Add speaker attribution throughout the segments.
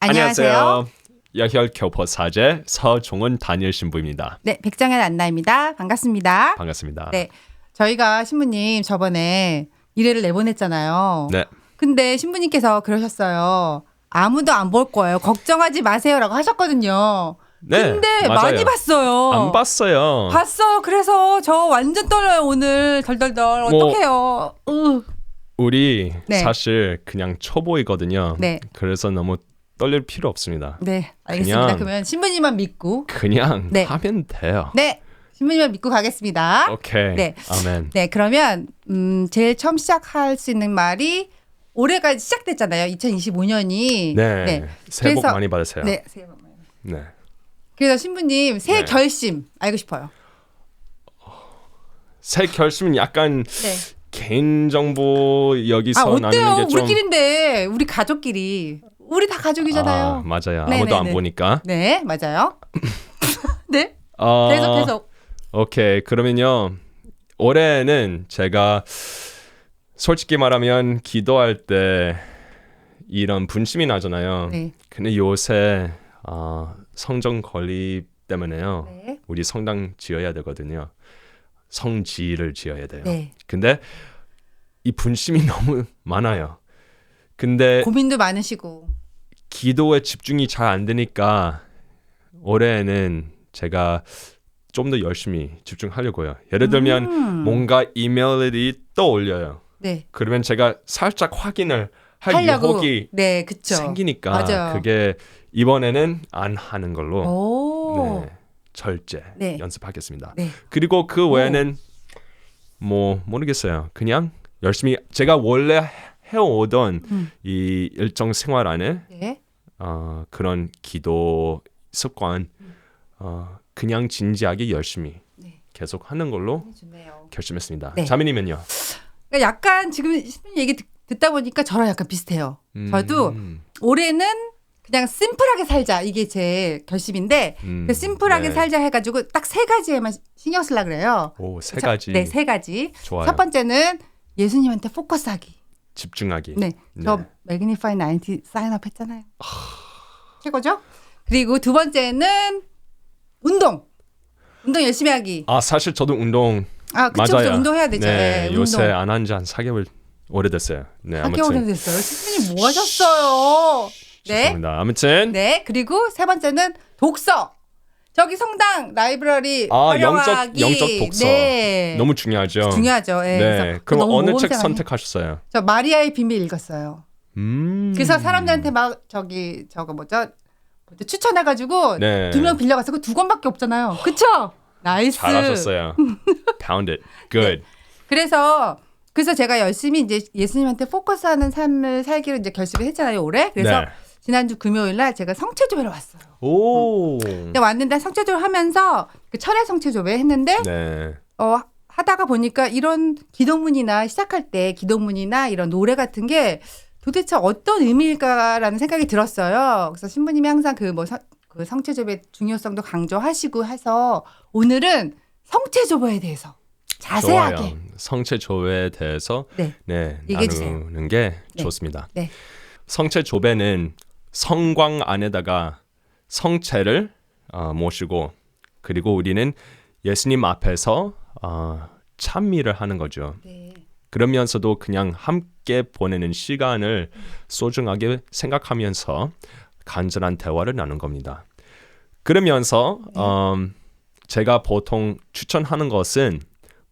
Speaker 1: 안녕하세요.
Speaker 2: 여혈교포사제 서종은 단일 신부입니다.
Speaker 1: 네, 백정현 안나입니다. 반갑습니다.
Speaker 2: 반갑습니다.
Speaker 1: 네, 저희가 신부님 저번에 1회를 내보냈잖아요.
Speaker 2: 네.
Speaker 1: 근데 신부님께서 그러셨어요. 아무도 안 볼 거예요. 걱정하지 마세요라고 하셨거든요.
Speaker 2: 네,
Speaker 1: 근데
Speaker 2: 맞아요.
Speaker 1: 많이 봤어요.
Speaker 2: 안 봤어요.
Speaker 1: 봤어요. 그래서 저 완전 떨려요 오늘. 덜덜덜. 어떡해요.
Speaker 2: 우리
Speaker 1: 네.
Speaker 2: 사실 그냥 초보이거든요.
Speaker 1: 네.
Speaker 2: 그래서 너무 떨릴 필요 없습니다.
Speaker 1: 네, 알겠습니다.
Speaker 2: 그냥-
Speaker 1: 그러면 신부님만 믿고.
Speaker 2: 그냥
Speaker 1: 네.
Speaker 2: 하면 돼요.
Speaker 1: 네, 신부님만 믿고 가겠습니다.
Speaker 2: 오케이.
Speaker 1: 네.
Speaker 2: 아멘.
Speaker 1: 네, 그러면 제일 처음 시작할 수 있는 말이 올해가 시작됐잖아요. 2025년이.
Speaker 2: 네. 새해 복
Speaker 1: 그래서-
Speaker 2: 많이 받으세요.
Speaker 1: 네, 새해 복 많이 받으세요.
Speaker 2: 네.
Speaker 1: 그래서 신부님 새해
Speaker 2: 네.
Speaker 1: 결심 알고 싶어요.
Speaker 2: 새 결심은 약간
Speaker 1: 네.
Speaker 2: 개인정보 여기서
Speaker 1: 어때요?
Speaker 2: 나누는 게 좀
Speaker 1: 우리끼리인데 우리 가족끼리 우리 다 가족이잖아요.
Speaker 2: 맞아요.
Speaker 1: 네,
Speaker 2: 아무도
Speaker 1: 네,
Speaker 2: 안
Speaker 1: 네.
Speaker 2: 보니까.
Speaker 1: 네, 맞아요. 네,
Speaker 2: 어,
Speaker 1: 계속.
Speaker 2: 오케이. 그러면요. 올해는 제가 솔직히 말하면 기도할 때 이런 분심이 나잖아요.
Speaker 1: 네,
Speaker 2: 근데 요새 성전 건립 때문에요.
Speaker 1: 네,
Speaker 2: 우리 성당 지어야 되거든요. 성지를 지어야 돼요.
Speaker 1: 네.
Speaker 2: 근데 이 분심이 너무 많아요. 근데
Speaker 1: 고민도 많으시고.
Speaker 2: 기도에 집중이 잘 안 되니까 올해는 제가 좀 더 열심히 집중하려고요. 예를 들면 뭔가 이메일이 떠올려요.
Speaker 1: 네,
Speaker 2: 그러면 제가 살짝 확인을 할
Speaker 1: 하려고.
Speaker 2: 유혹이
Speaker 1: 네, 그쵸.
Speaker 2: 생기니까
Speaker 1: 맞아요.
Speaker 2: 그게 이번에는 안 하는 걸로
Speaker 1: 오,
Speaker 2: 네, 절제
Speaker 1: 네.
Speaker 2: 연습하겠습니다.
Speaker 1: 네.
Speaker 2: 그리고 그 외에는 뭐 모르겠어요. 그냥 열심히 제가 원래 해오던 이 일정 생활 안에
Speaker 1: 네.
Speaker 2: 그런 기도 습관 그냥 진지하게 열심히
Speaker 1: 네.
Speaker 2: 계속 하는 걸로
Speaker 1: 좋네요.
Speaker 2: 결심했습니다.
Speaker 1: 네.
Speaker 2: 자매님은요?
Speaker 1: 그러니까 약간 지금 신부님 얘기 듣다 보니까 저랑 약간 비슷해요. 저도 올해는 그냥 심플하게 살자 이게 제 결심인데 그 심플하게
Speaker 2: 네.
Speaker 1: 살자 해가지고 딱 세 가지에만 신경 쓰려 그래요.
Speaker 2: 오, 세 가지.
Speaker 1: 네, 세 가지.
Speaker 2: 좋아요.
Speaker 1: 첫 번째는 예수님한테 포커스하기.
Speaker 2: 집중하기.
Speaker 1: 네, 저 매그니파이 90 사인업 했잖아요. 최고죠? 그리고 두 번째는 운동 열심히 하기.
Speaker 2: 사실 저도 운동
Speaker 1: 그쵸,
Speaker 2: 맞아요.
Speaker 1: 운동해야 되죠.
Speaker 2: 네,
Speaker 1: 네,
Speaker 2: 요새
Speaker 1: 운동.
Speaker 2: 안 한 지 한 4개월 오래됐어요. 네,
Speaker 1: 4개월
Speaker 2: 아무튼
Speaker 1: 됐어요. 신부님 뭐 하셨어요? 네.
Speaker 2: 죄송합니다. 아무튼
Speaker 1: 네, 그리고 세 번째는 독서. 저기 성당 라이브러리 활용하기.
Speaker 2: 영적 독서
Speaker 1: 네.
Speaker 2: 너무 중요하죠.
Speaker 1: 중요하죠. 네.
Speaker 2: 네,
Speaker 1: 그래서
Speaker 2: 그럼
Speaker 1: 너무
Speaker 2: 어느
Speaker 1: 모범생
Speaker 2: 책
Speaker 1: 아니에요?
Speaker 2: 선택하셨어요?
Speaker 1: 저 마리아의 비밀 읽었어요. 그래서 사람들한테 막 저거 뭐죠 추천해가지고
Speaker 2: 네.
Speaker 1: 2명 빌려가서 그 2권밖에 없잖아요. 그쵸? 나이스.
Speaker 2: 잘하셨어요. Pound it. Good.
Speaker 1: 그래서 제가 열심히 이제 예수님한테 포커스하는 삶을 살기로 이제 결심을 했잖아요 올해. 그래서
Speaker 2: 네.
Speaker 1: 지난주 금요일 날 제가 성체조회를 왔어요.
Speaker 2: 오.
Speaker 1: 근데 왔는데 성체조회 하면서 그 철야 성체조회 했는데
Speaker 2: 네.
Speaker 1: 하다가 보니까 이런 기도문이나 시작할 때 기도문이나 이런 노래 같은 게 도대체 어떤 의미일까라는 생각이 들었어요. 그래서 신부님이 항상 그 성체조회 중요성도 강조하시고 해서 오늘은 성체조회에 대해서 자세하게
Speaker 2: 좋아요. 성체 조회에 대해서
Speaker 1: 네, 얘기해 주세요.
Speaker 2: 나누는 게
Speaker 1: 네.
Speaker 2: 좋습니다.
Speaker 1: 네.
Speaker 2: 성체 조배는 성광 안에다가 성체를 모시고 그리고 우리는 예수님 앞에서 찬미를 하는 거죠.
Speaker 1: 네.
Speaker 2: 그러면서도 그냥 함께 보내는 시간을 소중하게 생각하면서 간절한 대화를 나눈 겁니다. 그러면서 제가 보통 추천하는 것은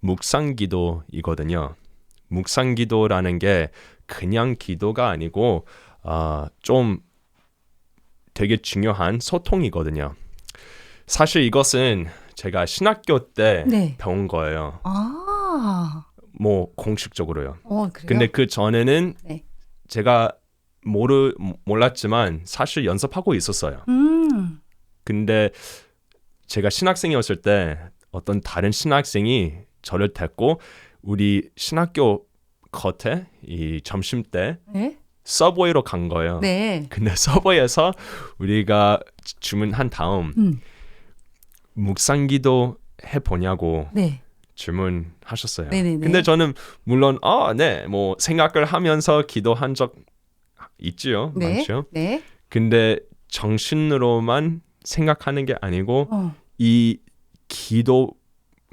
Speaker 2: 묵상기도이거든요. 묵상기도라는 게 그냥 기도가 아니고 좀 되게 중요한 소통이거든요. 사실 이것은 제가 신학교 때
Speaker 1: 네.
Speaker 2: 배운 거예요.
Speaker 1: 뭐
Speaker 2: 공식적으로요.
Speaker 1: 그래요?
Speaker 2: 근데 그 전에는
Speaker 1: 네.
Speaker 2: 제가 몰랐지만 사실 연습하고 있었어요. 근데 제가 신학생이었을 때 어떤 다른 신학생이 저를 데리고 우리 신학교 겉에 이 점심 때
Speaker 1: 네?
Speaker 2: 서브웨이로 간 거예요.
Speaker 1: 네.
Speaker 2: 근데 서버에서 우리가 주문한 다음 묵상기도 해보냐고
Speaker 1: 네.
Speaker 2: 질문하셨어요.
Speaker 1: 네네네.
Speaker 2: 근데 저는 물론 네, 뭐 생각을 하면서 기도한 적 있지요.
Speaker 1: 네.
Speaker 2: 많죠.
Speaker 1: 네.
Speaker 2: 근데 정신으로만 생각하는 게 아니고
Speaker 1: 어.
Speaker 2: 이 기도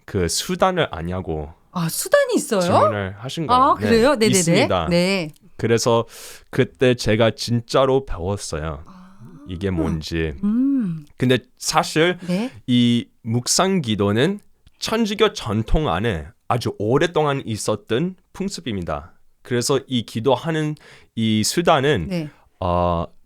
Speaker 2: 그 수단을 아냐고
Speaker 1: 아, 수단이 있어요?
Speaker 2: 질문을 하신 거예요.
Speaker 1: 아, 그래요? 네네네.
Speaker 2: 있습니다.
Speaker 1: 네.
Speaker 2: 그래서 그때 제가 진짜로 배웠어요. 이게 뭔지. 근데 사실
Speaker 1: 네.
Speaker 2: 이 묵상 기도는 천주교 전통 안에 아주 오랫동안 있었던 풍습입니다. 그래서 이 기도하는 이 수단은
Speaker 1: 네.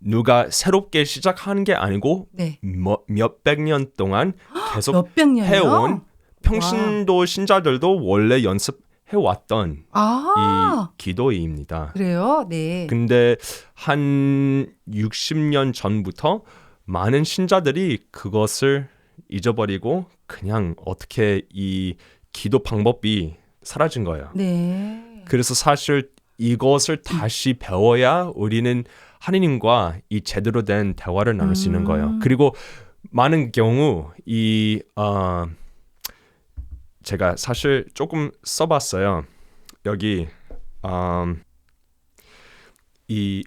Speaker 2: 누가 새롭게 시작하는 게 아니고
Speaker 1: 네.
Speaker 2: 몇백 년 동안 계속
Speaker 1: 몇백 년이요?
Speaker 2: 해온 평신도 신자들도 원래 연습해왔던
Speaker 1: 아,
Speaker 2: 이 기도입니다.
Speaker 1: 그래요? 네.
Speaker 2: 근데 한 60년 전부터 많은 신자들이 그것을 잊어버리고 그냥 어떻게 이 기도 방법이 사라진 거예요.
Speaker 1: 네.
Speaker 2: 그래서 사실 이것을 다시 배워야 우리는 하느님과 이 제대로 된 대화를 나눌 수 있는 거예요. 그리고 많은 경우 제가 사실 조금 써봤어요. 여기 이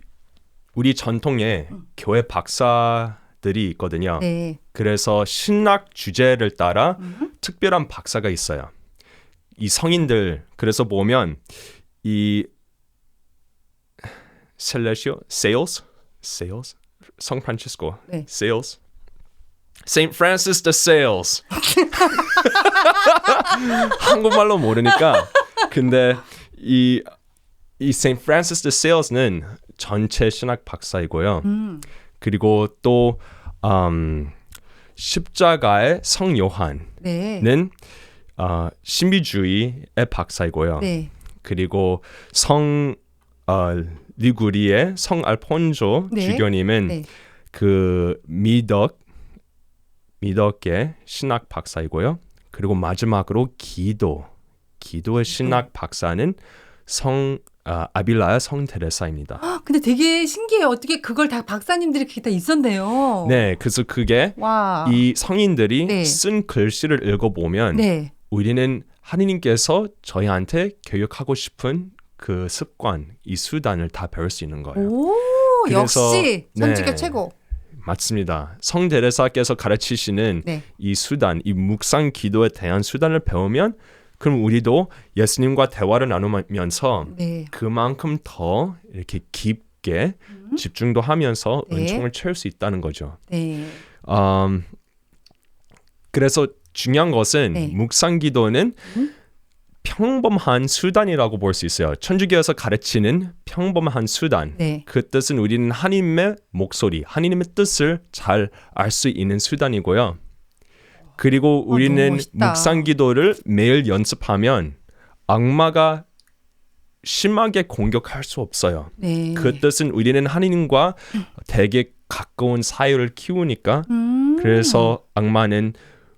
Speaker 2: 우리 전통에 교회 박사들이 있거든요.
Speaker 1: 네.
Speaker 2: 그래서 신학 주제를 따라 특별한 박사가 있어요. 이 성인들 그래서 보면 이 셀레시오, 세일스, 성 프란치스코,
Speaker 1: 네.
Speaker 2: 세일스, Saint Francis de Sales. 한국말로 모르니까. 근데 이 Saint Francis de Sales는 전체 신학 박사이고요. 그리고 또 십자가의 성 요한은
Speaker 1: 네.
Speaker 2: 신비주의의 박사이고요.
Speaker 1: 네.
Speaker 2: 그리고 성 리구리의 성 알폰조
Speaker 1: 네.
Speaker 2: 주교님은
Speaker 1: 네.
Speaker 2: 그 미덕의 신학 박사이고요. 그리고 마지막으로 기도의 신학 박사는 성 아빌라의 성 테레사입니다.
Speaker 1: 근데 되게 신기해요. 어떻게 그걸 다 박사님들이 그게 다 있었네요.
Speaker 2: 네, 그래서 그게
Speaker 1: 와.
Speaker 2: 이 성인들이
Speaker 1: 네.
Speaker 2: 쓴 글씨를 읽어보면
Speaker 1: 네.
Speaker 2: 우리는 하느님께서 저희한테 교육하고 싶은 그 습관, 이 수단을 다 배울 수 있는 거예요.
Speaker 1: 오,
Speaker 2: 그래서,
Speaker 1: 역시 천주교
Speaker 2: 네.
Speaker 1: 최고.
Speaker 2: 맞습니다. 성 데레사께서 가르치시는
Speaker 1: 네.
Speaker 2: 이 수단, 이 묵상 기도에 대한 수단을 배우면 그럼 우리도 예수님과 대화를 나누면서
Speaker 1: 네.
Speaker 2: 그만큼 더 이렇게 깊게 집중도 하면서
Speaker 1: 네.
Speaker 2: 은총을 채울 수 있다는 거죠.
Speaker 1: 네.
Speaker 2: 그래서 중요한 것은
Speaker 1: 네.
Speaker 2: 묵상 기도는 평범한 수단이라고 볼 수 있어요. 천주교에서 가르치는 평범한 수단.
Speaker 1: 네.
Speaker 2: 그 뜻은 우리는 하나님의 목소리, 하나님의 뜻을 잘 알 수 있는 수단이고요. 그리고
Speaker 1: 너무
Speaker 2: 우리는
Speaker 1: 멋있다.
Speaker 2: 묵상 기도를 매일 연습하면 악마가 심하게 공격할 수 없어요.
Speaker 1: 네.
Speaker 2: 그 뜻은 우리는 하나님과 되게 가까운 사이를 키우니까 그래서 악마는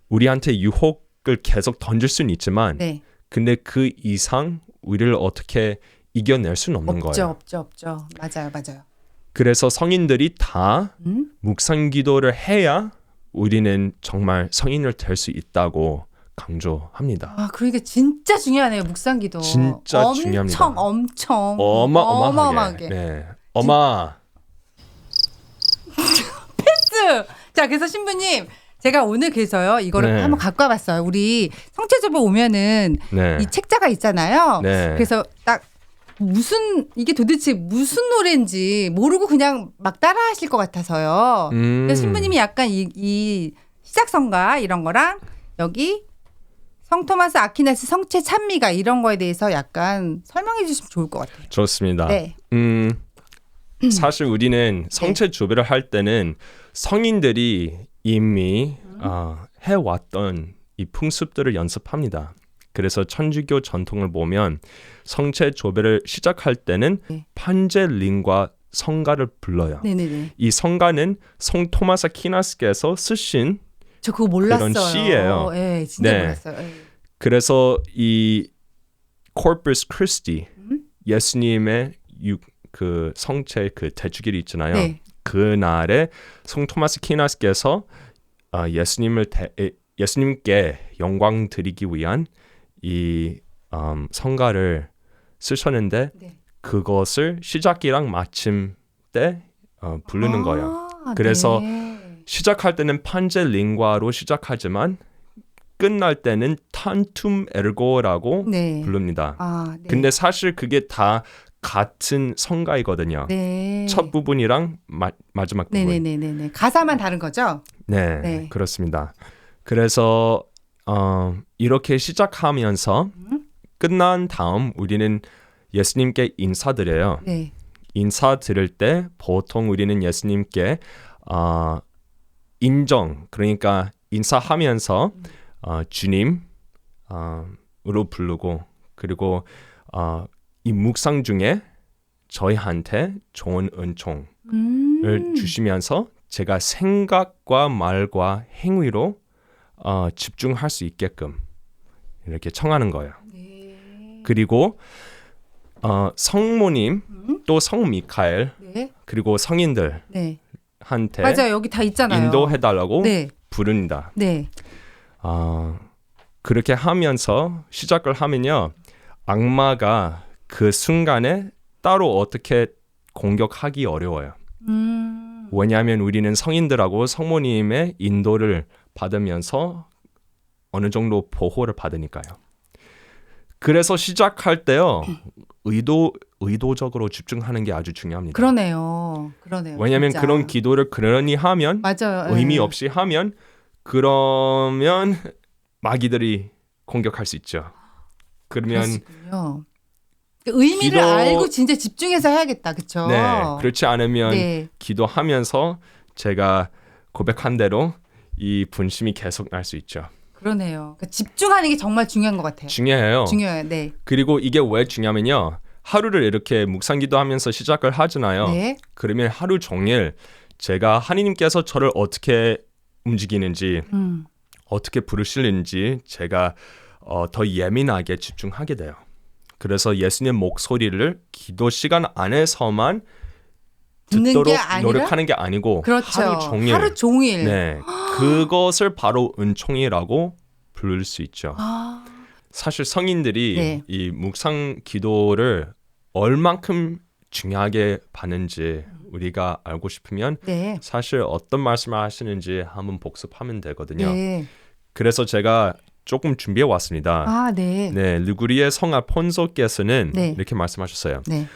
Speaker 2: 우리한테 유혹을 계속 던질 수는 있지만
Speaker 1: 네.
Speaker 2: 근데 그 이상 우리를 어떻게 이겨낼 수는 없는 거예요.
Speaker 1: 없죠. 맞아요.
Speaker 2: 그래서 성인들이 다 묵상 기도를 해야 우리는 정말 성인을 될 수 있다고 강조합니다.
Speaker 1: 아, 그러니까 진짜 중요하네요. 묵상기도.
Speaker 2: 진짜 중요합니다.
Speaker 1: 엄청
Speaker 2: 어마어마하게. 네.
Speaker 1: 패스. 자, 그래서 신부님, 제가 오늘 그래서요 이거를
Speaker 2: 네.
Speaker 1: 한번 갖고 와봤어요. 우리 성체조보 오면은
Speaker 2: 네.
Speaker 1: 이 책자가 있잖아요.
Speaker 2: 네.
Speaker 1: 그래서 딱 이게 도대체 무슨 노래인지 모르고 그냥 막 따라하실 것 같아서요. 그래서 신부님이 약간 이 시작성가 이런 거랑 여기 성 토마스 아퀴나스 성체 찬미가 이런 거에 대해서 약간 설명해 주시면 좋을 것 같아요.
Speaker 2: 좋습니다.
Speaker 1: 네.
Speaker 2: 사실 우리는 성체 조배를 할 때는 성인들이 이미 해왔던 이 풍습들을 연습합니다. 그래서 천주교 전통을 보면 성체 조배를 시작할 때는
Speaker 1: 네.
Speaker 2: 판젤링과 성가를 불러요.
Speaker 1: 네네네.
Speaker 2: 이 성가는 성 토마스 아퀴나스께서 쓰신
Speaker 1: 저 그거 몰랐어요.
Speaker 2: 그런 시예요.
Speaker 1: 네, 진짜
Speaker 2: 네.
Speaker 1: 몰랐어요. 네.
Speaker 2: 그래서 이 Corpus Christi 예수님의 그 성체 그 대주길이 있잖아요.
Speaker 1: 네.
Speaker 2: 그날에 성 토마스 아퀴나스께서 예수님께 영광 드리기 위한 이 성가를 쓰셨는데
Speaker 1: 네.
Speaker 2: 그것을 시작이랑 마침 때 부르는 거예요. 그래서
Speaker 1: 네.
Speaker 2: 시작할 때는 판제 링과로 시작하지만 끝날 때는 탄툼 에르고라고
Speaker 1: 네.
Speaker 2: 부릅니다.
Speaker 1: 네.
Speaker 2: 근데 사실 그게 다 같은 성가이거든요.
Speaker 1: 네.
Speaker 2: 첫 부분이랑 마지막 부분.
Speaker 1: 네네네네. 가사만 다른 거죠?
Speaker 2: 네,
Speaker 1: 네.
Speaker 2: 그렇습니다. 그래서 이렇게 시작하면서 끝난 다음 우리는 예수님께 인사드려요.
Speaker 1: 네.
Speaker 2: 인사드릴 때 보통 우리는 예수님께 인정, 그러니까 인사하면서 주님으로 부르고 그리고 이 묵상 중에 저희한테 좋은 은총을 주시면서 제가 생각과 말과 행위로 집중할 수 있게끔 이렇게 청하는 거예요.
Speaker 1: 네.
Speaker 2: 그리고 성모님 또 성 미카엘
Speaker 1: 네.
Speaker 2: 그리고 성인들한테
Speaker 1: 네. 맞아요. 여기 다 있잖아요.
Speaker 2: 인도해달라고
Speaker 1: 네.
Speaker 2: 부릅니다.
Speaker 1: 네.
Speaker 2: 그렇게 하면서 시작을 하면요. 악마가 그 순간에 따로 어떻게 공격하기 어려워요. 왜냐하면 우리는 성인들하고 성모님의 인도를 받으면서 어느 정도 보호를 받으니까요. 그래서 시작할 때요. 의도적으로 집중하는 게 아주 중요합니다.
Speaker 1: 그러네요.
Speaker 2: 왜냐하면
Speaker 1: 진짜.
Speaker 2: 그런 기도를 그러니 하면
Speaker 1: 맞아요.
Speaker 2: 의미
Speaker 1: 네.
Speaker 2: 없이 하면 그러면 마귀들이 공격할 수 있죠. 그러면
Speaker 1: 그러시군요. 의미를
Speaker 2: 기도-
Speaker 1: 알고 진짜 집중해서 해야겠다. 그렇죠?
Speaker 2: 네, 그렇지 않으면
Speaker 1: 네.
Speaker 2: 기도하면서 제가 고백한 대로 이 분심이 계속 날 수 있죠.
Speaker 1: 그러네요. 그러니까 집중하는 게 정말 중요한 것 같아요.
Speaker 2: 중요해요.
Speaker 1: 중요해요. 네.
Speaker 2: 그리고 이게 왜 중요하면요. 하루를 이렇게 묵상기도하면서 시작을 하잖아요.
Speaker 1: 네.
Speaker 2: 그러면 하루 종일 제가 하나님께서 저를 어떻게 움직이는지 어떻게 부르시는지 제가 더 예민하게 집중하게 돼요. 그래서 예수님 목소리를 기도 시간 안에서만
Speaker 1: 듣는
Speaker 2: 듣도록
Speaker 1: 게 아니라?
Speaker 2: 노력하는 게 아니고
Speaker 1: 그렇죠.
Speaker 2: 하루 종일.
Speaker 1: 네.
Speaker 2: 네, 그것을 바로 은총이라고 부를 수 있죠. 사실 성인들이
Speaker 1: 네.
Speaker 2: 이 묵상 기도를 얼만큼 중요하게 받는지 우리가 알고 싶으면
Speaker 1: 네.
Speaker 2: 사실 어떤 말씀을 하시는지 한번 복습하면 되거든요.
Speaker 1: 네.
Speaker 2: 그래서 제가 조금 준비해 왔습니다.
Speaker 1: 네.
Speaker 2: 네, 르구리의 성 알폰소께서는
Speaker 1: 네.
Speaker 2: 이렇게 말씀하셨어요.
Speaker 1: 네.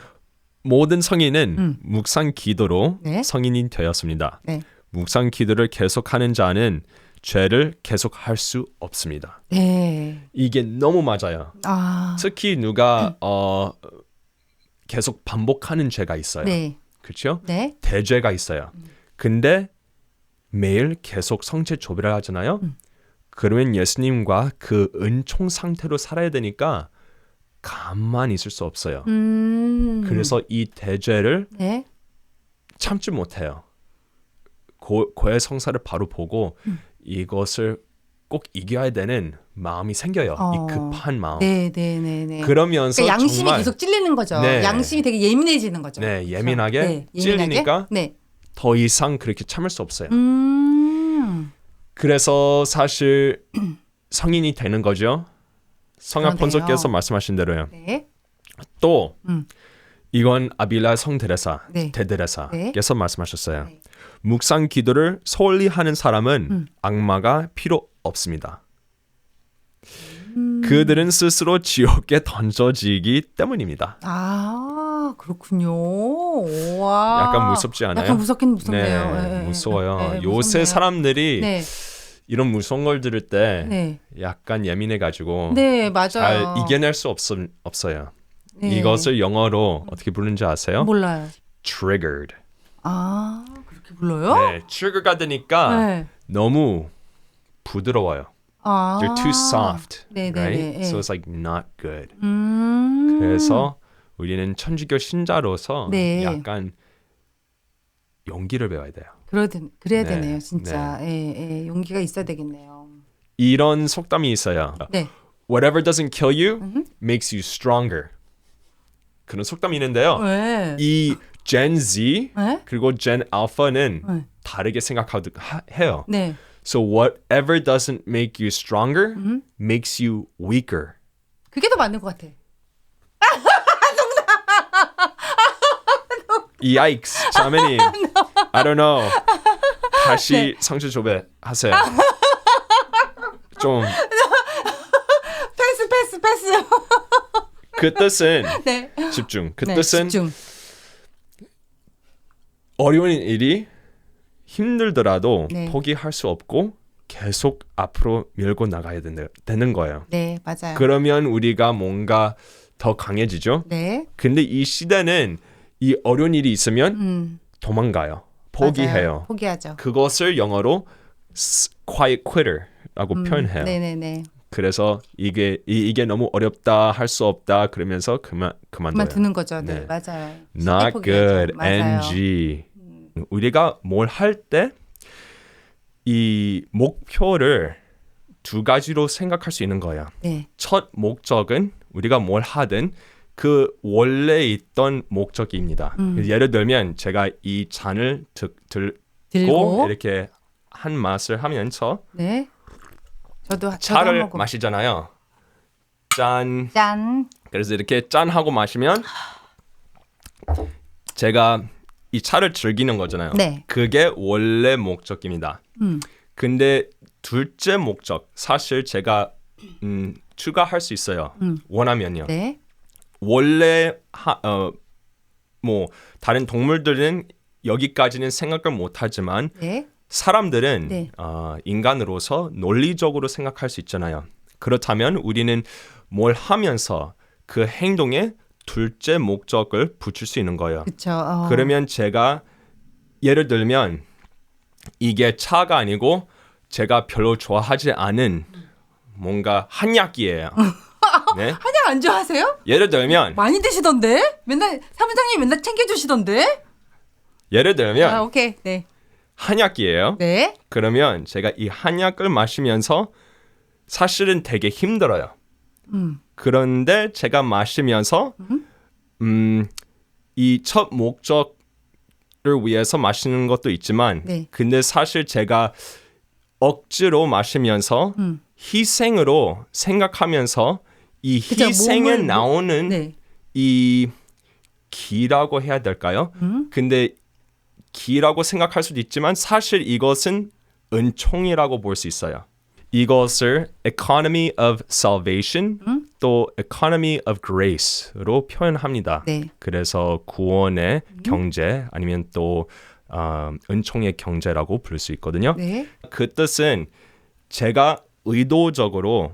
Speaker 2: 모든 성인은 묵상 기도로
Speaker 1: 네.
Speaker 2: 성인이 되었습니다.
Speaker 1: 네.
Speaker 2: 묵상 기도를 계속하는 자는 죄를 계속할 수 없습니다.
Speaker 1: 네.
Speaker 2: 이게 너무 맞아요. 특히 누가 계속 반복하는 죄가 있어요.
Speaker 1: 네.
Speaker 2: 그렇죠?
Speaker 1: 네.
Speaker 2: 대죄가 있어요. 근데 매일 계속 성체 조배를 하잖아요. 그러면 예수님과 그 은총 상태로 살아야 되니까 가만히 있을 수 없어요. 그래서 이 대죄를
Speaker 1: 네.
Speaker 2: 참지 못해요. 고해 성사를 바로 보고 이것을 꼭 이겨야 되는 마음이 생겨요. 이 급한 마음.
Speaker 1: 네.
Speaker 2: 그러면서
Speaker 1: 그러니까 양심이
Speaker 2: 정말
Speaker 1: 계속 찔리는 거죠.
Speaker 2: 네.양심이
Speaker 1: 되게 예민해지는 거죠.
Speaker 2: 네,
Speaker 1: 그렇죠?
Speaker 2: 예민하게
Speaker 1: 네.
Speaker 2: 찔리니까
Speaker 1: 네.
Speaker 2: 더 이상 그렇게 참을 수 없어요.
Speaker 1: 그래서
Speaker 2: 그래서 사실 성인이 되는 거죠. 성아폰서께서 말씀하신 대로요.
Speaker 1: 네.
Speaker 2: 또 이건 아빌라 성데레사,
Speaker 1: 네.
Speaker 2: 대데레사께서 말씀하셨어요.
Speaker 1: 네.
Speaker 2: 묵상 기도를 소홀히 하는 사람은 악마가 필요 없습니다. 그들은 스스로 지옥에 던져지기 때문입니다.
Speaker 1: 그렇군요. 와.
Speaker 2: 약간 무섭지 않아요?
Speaker 1: 약간 무섭긴 무섭네요.
Speaker 2: 네,
Speaker 1: 네,
Speaker 2: 무서워요.
Speaker 1: 네,
Speaker 2: 요새
Speaker 1: 무섭네요.
Speaker 2: 사람들이
Speaker 1: 네.
Speaker 2: 이런 무서운 걸 들을 때
Speaker 1: 네.
Speaker 2: 약간 예민해가지고
Speaker 1: 네, 맞아요.
Speaker 2: 잘 이겨낼 수 없어요.
Speaker 1: 네.
Speaker 2: 이것을 영어로 어떻게 부르는지 아세요?
Speaker 1: 몰라요.
Speaker 2: Triggered.
Speaker 1: 그렇게 불러요?
Speaker 2: 네, trigger가 되니까
Speaker 1: 네.
Speaker 2: 너무 부드러워요. They're too soft,
Speaker 1: 네, 네,
Speaker 2: right?
Speaker 1: 네, 네.
Speaker 2: So it's like not good.
Speaker 1: 음.
Speaker 2: 그래서 우리는 천주교 신자로서
Speaker 1: 네.
Speaker 2: 약간 용기를 배워야 돼요.
Speaker 1: 그래야
Speaker 2: 네,
Speaker 1: 되네요, 진짜. 예, 용기가 있어야 되겠네요.
Speaker 2: 이런 속담이 있어요.
Speaker 1: 네.
Speaker 2: Whatever doesn't kill you makes you stronger. 그런 속담이 있는데요.
Speaker 1: 왜?
Speaker 2: 이 Gen Z
Speaker 1: 네?
Speaker 2: 그리고 Gen Alpha는
Speaker 1: 네.
Speaker 2: 다르게 생각해요.
Speaker 1: 네.
Speaker 2: So whatever doesn't make you stronger makes you weaker.
Speaker 1: 그게 더 맞는 것 같아.
Speaker 2: Yikes, 자매님. I don't know. 다시 성취 조배 하세요. 좀
Speaker 1: 패스.
Speaker 2: 그 뜻은
Speaker 1: 네.
Speaker 2: 집중. 그
Speaker 1: 네,
Speaker 2: 뜻은
Speaker 1: 집중.
Speaker 2: 어려운 일이 힘들더라도
Speaker 1: 네.
Speaker 2: 포기할 수 없고 계속 앞으로 밀고 나가야 되는 거예요.
Speaker 1: 네, 맞아요.
Speaker 2: 그러면 우리가 뭔가 더 강해지죠.
Speaker 1: 네.
Speaker 2: 근데 이 시대는 이 어려운 일이 있으면 도망가요. 포기해요.
Speaker 1: 맞아요. 포기하죠.
Speaker 2: 그것을 영어로 quiet quitter라고 표현해요.
Speaker 1: 네네네.
Speaker 2: 그래서 이게 너무 어렵다, 할 수 없다 그러면서 그만둬요.
Speaker 1: 그만두는 거죠. 네,
Speaker 2: 네.
Speaker 1: 맞아요.
Speaker 2: Not
Speaker 1: 포기하죠.
Speaker 2: good,
Speaker 1: 맞아요.
Speaker 2: NG. 우리가 뭘 할 때 이 목표를 두 가지로 생각할 수 있는 거야.
Speaker 1: 네.
Speaker 2: 첫 목적은 우리가 뭘 하든 그 원래 있던 목적입니다. 예를 들면 제가 이 잔을 들고 이렇게 한 맛을 하면서
Speaker 1: 네. 저도
Speaker 2: 차를
Speaker 1: 한 모금.
Speaker 2: 마시잖아요. 짠.
Speaker 1: 짠.
Speaker 2: 그래서 이렇게 짠 하고 마시면 제가 이 차를 즐기는 거잖아요.
Speaker 1: 네.
Speaker 2: 그게 원래 목적입니다. 근데 둘째 목적 사실 제가 추가할 수 있어요. 원하면요.
Speaker 1: 네.
Speaker 2: 원래 뭐 다른 동물들은 여기까지는 생각을 못하지만
Speaker 1: 네.
Speaker 2: 사람들은
Speaker 1: 네.
Speaker 2: 인간으로서 논리적으로 생각할 수 있잖아요. 그렇다면 우리는 뭘 하면서 그 행동에 둘째 목적을 붙일 수 있는 거예요.
Speaker 1: 그렇죠.
Speaker 2: 그러면 제가 예를 들면 이게 차가 아니고 제가 별로 좋아하지 않은 뭔가 한약이에요. 네?
Speaker 1: 한약 안 좋아하세요?
Speaker 2: 예를 들면
Speaker 1: 많이 드시던데? 맨날 사무장님 맨날 챙겨주시던데?
Speaker 2: 예를 들면
Speaker 1: 오케이. 네.
Speaker 2: 한약이에요.
Speaker 1: 네.
Speaker 2: 그러면 제가 이 한약을 마시면서 사실은 되게 힘들어요. 그런데 제가 마시면서 이 첫 목적을 위해서 마시는 것도 있지만
Speaker 1: 네.
Speaker 2: 근데 사실 제가 억지로 마시면서 희생으로 생각하면서 이
Speaker 1: 그쵸,
Speaker 2: 희생에
Speaker 1: 몸을-
Speaker 2: 나오는
Speaker 1: 네.
Speaker 2: 이 기라고 해야 될까요? 근데 기라고 생각할 수도 있지만 사실 이것은 은총이라고 볼 수 있어요. 이것을 economy of salvation 또 economy of grace로 표현합니다.
Speaker 1: 네.
Speaker 2: 그래서 구원의 경제 아니면 또 은총의 경제라고 부를 수 있거든요.
Speaker 1: 네.
Speaker 2: 그 뜻은 제가 의도적으로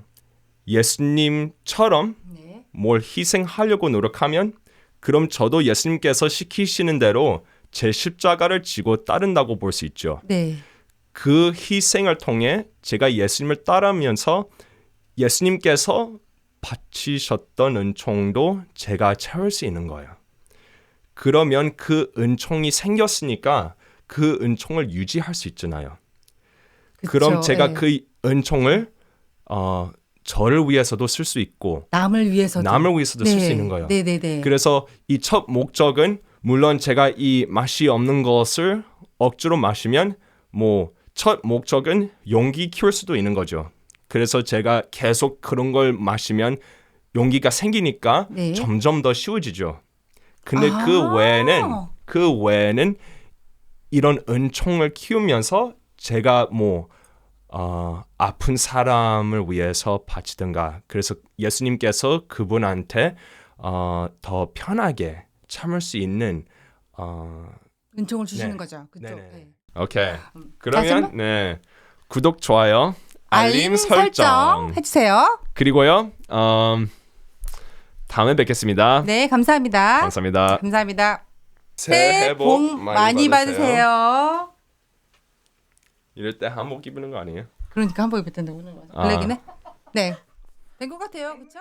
Speaker 2: 예수님처럼
Speaker 1: 네.
Speaker 2: 뭘 희생하려고 노력하면 그럼 저도 예수님께서 시키시는 대로 제 십자가를 지고 따른다고 볼 수 있죠.
Speaker 1: 네.
Speaker 2: 그 희생을 통해 제가 예수님을 따르면서 예수님께서 바치셨던 은총도 제가 채울 수 있는 거예요. 그러면 그 은총이 생겼으니까 그 은총을 유지할 수 있잖아요.
Speaker 1: 그쵸,
Speaker 2: 그럼 제가
Speaker 1: 예.
Speaker 2: 그 은총을 저를 위해서도 쓸 수 있고
Speaker 1: 남을 위해서도
Speaker 2: 쓸 수 있는 거예요.
Speaker 1: 네네네.
Speaker 2: 그래서 이 첫 목적은 물론 제가 이 맛이 없는 것을 억지로 마시면 뭐 첫 목적은 용기 키울 수도 있는 거죠. 그래서 제가 계속 그런 걸 마시면 용기가 생기니까
Speaker 1: 네.
Speaker 2: 점점 더 쉬워지죠. 근데 그 외에는 이런 은총을 키우면서 제가 뭐 아픈 사람을 위해서 바치든가 그래서 예수님께서 그분한테 더 편하게 참을 수 있는
Speaker 1: 은총을 주시는
Speaker 2: 네.
Speaker 1: 거죠. 그렇죠.
Speaker 2: 네네.
Speaker 1: 네.
Speaker 2: 오케이.
Speaker 1: 다시
Speaker 2: 그러면
Speaker 1: 한번?
Speaker 2: 네 구독 좋아요 알림
Speaker 1: 설정 해주세요.
Speaker 2: 그리고요 다음에 뵙겠습니다.
Speaker 1: 네, 감사합니다.
Speaker 2: 감사합니다.
Speaker 1: 감사합니다.
Speaker 2: 새해 복
Speaker 1: 많이 받으세요.
Speaker 2: 이럴 때 한복 입는 거 아니에요?
Speaker 1: 그러니까 한복 입었던데 오늘
Speaker 2: 아.
Speaker 1: 블랙이네. 네, 된 것 같아요, 그렇죠?